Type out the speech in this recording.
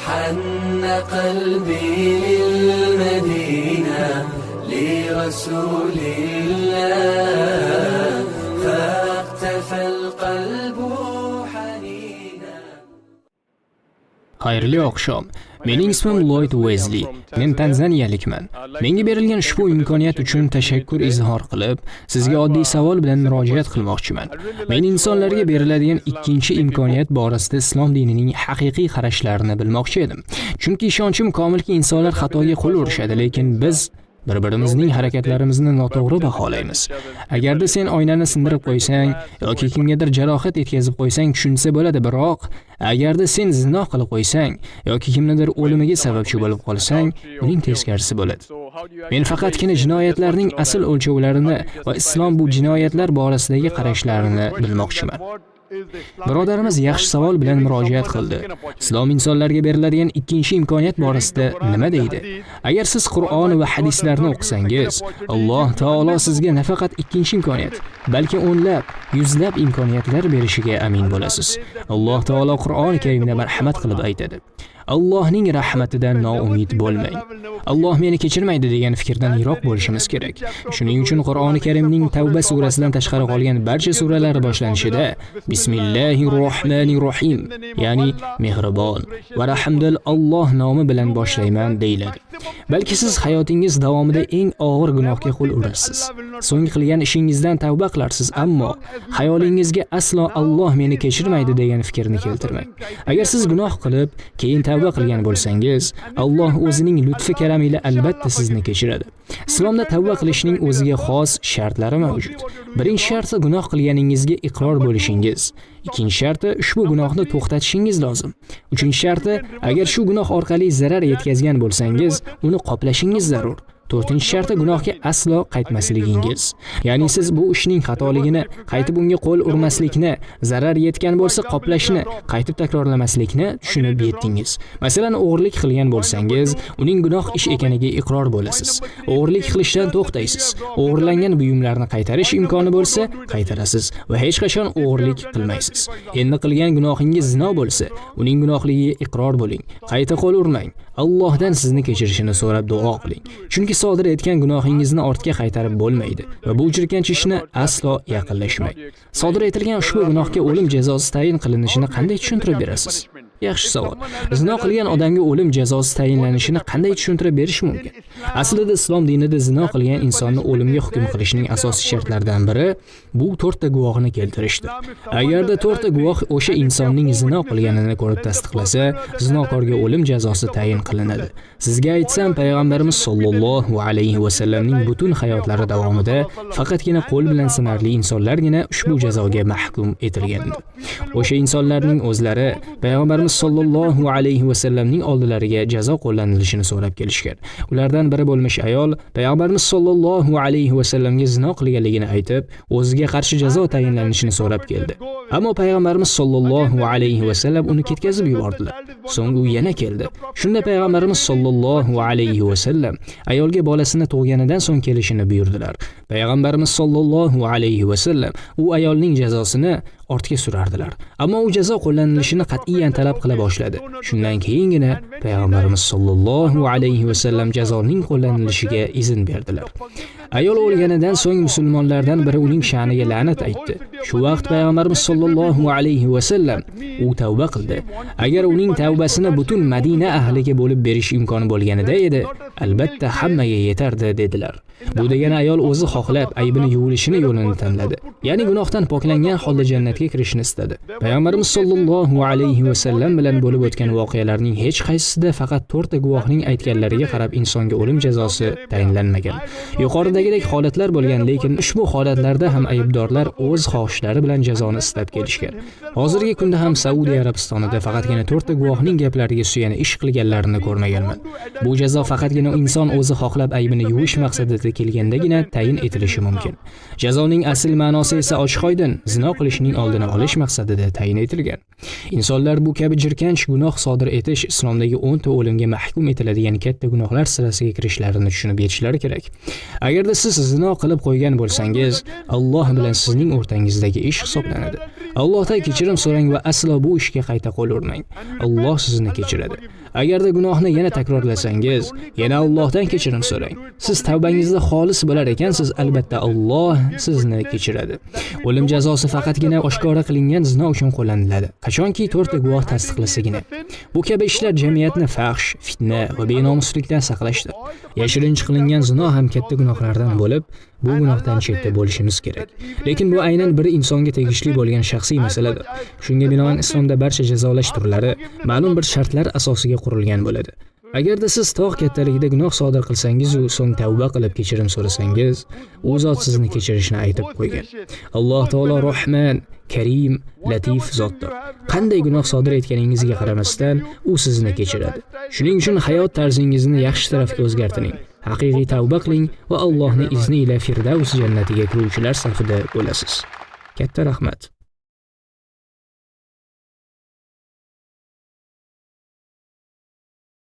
حن قلبي للمدينة لرسول الله فاقتفى القلب حنينا. Xayrli oqshom. Mening ismim Lloyd Wesley. Men Tanzaniyalikman. Menga berilgan ushbu imkoniyat uchun tashakkur izhor qilib, sizga oddiy savol bilan murojaat qilmoqchiman. Men insonlarga beriladigan ikkinchi imkoniyat borasida islom dinining haqiqiy qarashlarini bilmoqchi edim. Chunki ishonchim komilki, insonlar xatoga qo'l urishadi, lekin biz bir-birimizning harakatlarimizni noto'g'ri baholaymiz. Agarda sen oynani sindirib qo'ysang yoki kimgadir jarohat yetkazib qo'ysang tushunsa bo'ladi, biroq agarda sen zino qilib qo'ysang yoki kimnidir o'limiga sababchi bo'lib qolsang, uning teskarisi bo'ladi. Men faqatgina jinoyatlarning asl o'lchovlarini va islom bu jinoyatlar borasidagi qarashlarini bilmoqchiman. Birodarimiz yaxshi savol bilan murojaat qildi. Islom insonlarga beriladigan ikkinchi imkoniyat borasida nima deydi? Agar siz Qur'on va hadislarni o'qisangiz, Alloh taolo sizga nafaqat ikkinchi imkoniyat, balki o'nlab, yuzlab imkoniyatlar berishiga amin bo'lasiz. Alloh taolo Qur'oni Karimda marhamat qilib aytadi: Allohning rahmatidan noumid bo'lmang. Alloh meni kechirmaydi degan fikrdan yiroq bo'lishimiz kerak. Shuning uchun Qur'oni Karimning Tavba surasidan tashqari qolgan barcha suralari boshlanishida Bismillahirrohmanirrohim, ya'ni mehribon va rahmdil Alloh nomi bilan boshlayman deyiladi. Balki siz hayotingiz davomida eng og'ir gunohga qo'l urasiz. So'ng qilgan ishingizdan tavba qilarsiz, ammo xayolingizga aslo Alloh meni kechirmaydi degan fikrni keltirmang. Agar siz gunoh qilib, keyin tavba qilgan bo'lsangiz, Alloh o'zining lutfi karami ila albatta sizni kechiradi. Islomda tavba qilishning o'ziga xos shartlari mavjud. Birinchi sharti gunoh qilganingizga iqror bo'lishingiz. Ikkinchi sharti ushbu gunohni to'xtatishingiz lozim. Uchinchi sharti agar shu gunoh orqali zarar yetkazgan bo'lsangiz, uni qoplashingiz zarur. To'rtinchi sharti gunohga aslo qaytmasligingiz. Ya'ni siz bu ishning xatoligini, qaytib unga qo'l urmaslikni, zarar yetgan bo'lsa qoplashni, qaytib takrorlamaslikni tushunib yetdingiz. Masalan, o'g'irlik qilgan bo'lsangiz, uning gunoh ish ekaniga iqror bo'lasiz. O'g'irlik qilishdan to'xtaysiz. O'g'irlangan buyumlarni qaytarish imkoni bo'lsa, qaytarasiz va hech qachon o'g'irlik qilmaysiz. Endi qilgan gunohingiz zino bo'lsa, uning gunohligiga iqror bo'ling. Qayta qo'l urmang. Allohdan sizni kechirishini so'rab duo qiling. Chunki sodir etgan gunohingizni ortga qaytarib bo'lmaydi va bu jirkanch ishni aslo yaqinlashmang. Sodir etilgan ushbu gunohga o'lim jazosi tayin qilinishini qanday tushuntirib berasiz? Yaxshi savol. Zino qilgan odamga o'lim jazosi tayinlanishini qanday tushuntirib berish mumkin? Aslida islom dinida zino qilgan insonni o'limga hukm qilishning asosiy shartlaridan biri bu 4 ta guvohni keltirishdir. Agarda 4 ta guvoh o'sha insonning zino qilganini ko'rib tasdiqlasa, zinokorga o'lim jazosi tayin qilinadi. Sizga aytsam, payg'ambarimiz sollallohu alayhi va sallamning butun hayotlari davomida faqatgina qo'l bilan sanarli insonlargina ushbu jazoga mahkum etilgandir. O'sha insonlarning o'zlari payg'ambarimiz sollallohu alayhi va sallamning oldilariga jazo qo'llanilishini so'rab kelishgan. Ulardan biri bo'lmish ayol payg'ambarimiz sollallohu alayhi va sallamga zino qilganligini aytib, o'ziga qarshi jazo tayinlanishini so'rab keldi. Ammo payg'ambarimiz sollallohu alayhi va sallam uni ketkazib yubordilar. So'ng u yana keldi. Shunda payg'ambarimiz sollallohu alayhi va sallam ayolga bolasini tug'ganidan so'ng kelishini buyurdilar. Payg'ambarimiz sollallohu alayhi va sallam u ayolning jazosini ortga surardilar. Ammo u jazo qo'llanilishini qat'iyan talab qila boshladi. Shundan keyingina payg'ambarimiz sollallohu alayhi va sallam jazoning qo'llanilishiga izn berdilar. Ayol o'lganidan so'ng musulmonlardan biri uning sha'niga la'nat aytdi. Shu vaqt payg'ambarimiz sollallohu alayhi va sallam u tavba qildi. Agar uning tavbasini butun Madina ahliga bo'lib berish imkoni bo'lganida edi, albatta hammaga yetardi dedilar. Bu degani ayol o'zi xohlab aybini yuvilishini yo'lini tanladi. Ya'ni gunohdan poklangan holda jannatga kirishni istadi. Payg'ambarimiz sollallohu alayhi va sallam bilan bo'lib o'tgan voqealarning hech qaysisida faqat 4 ta guvohning aytganlariga qarab insonga o'lim jazosi tayinlanmagan. Yuqoridagidek holatlar bo'lgan, lekin ushbu holatlarda ham aybdorlar o'z xohishlari bilan jazoni istab kelishgan. Hozirgi kunda ham Saudiya Arabistonida faqatgina 4 ta guvohning gaplariga suyana ish qilganlarini ko'rmaganman. Bu jazo faqatgina inson o'zi xohlab aybini yuvish maqsadida kelgandagina tayin etilishi mumkin. Jazoning asl ma'nosi esa ochiq-oydin zino qilishning oldini olish maqsadida tayin etilgan. Insonlar bu kabi jirkanch gunoh sodir etish islomdagi 10 ta o'limga mahkum etiladigan katta gunohlar sirasiga kirishlarini tushunib yetishlari kerak. Agarda siz zino qilib qo'ygan bo'lsangiz, Alloh bilan sizning o'rtangizdagi ish hisoblanadi. Allohdan kechirim so'rang va aslo bu ishga qayta qo'l urmang. Alloh sizni kechiradi. Agarda gunohni yana takrorlasangiz, yana Allohdan kechirim so'rang. Siz tavbangizda xolis bo'lar ekansiz, albatta Alloh sizni kechiradi. O'lim jazosi faqatgina oshkora qilingan zino uchun qo'llaniladi. Qachonki 4 ta guvoh tasdiqlasagina. Bu kabi ishlar jamiyatni fahsh, fitna va benomuslikdan saqlashdir. Yashirinch qilingan zino ham katta gunohlardan bo'lib, bu gunohdan chetda bo'lishimiz kerak. Lekin bu aynan bir insonga tegishli bo'lgan shaxsiy masaladir. Shunga binoan islomda barcha jazolash turlari ma'lum bir shartlar asosiga qurilgan bo'ladi. Agarda siz tog' kattaligida gunoh sodir qilsangiz va so'ng tavba qilib kechirim so'rasangiz, u zot sizni kechirishni aytib qo'ygan. Alloh taolo Rahman, Karim, Latif zotdir. Qanday gunoh sodir etganingizga qaramasdan, u sizni kechiradi. Shuning uchun hayot tarzingizni yaxshi tarafga o'zgartiring. Haqiqiy tavba qiling va Allohning izni ila Firdavs jannatiga kiruvchilar safida bo'lasiz. Katta rahmat.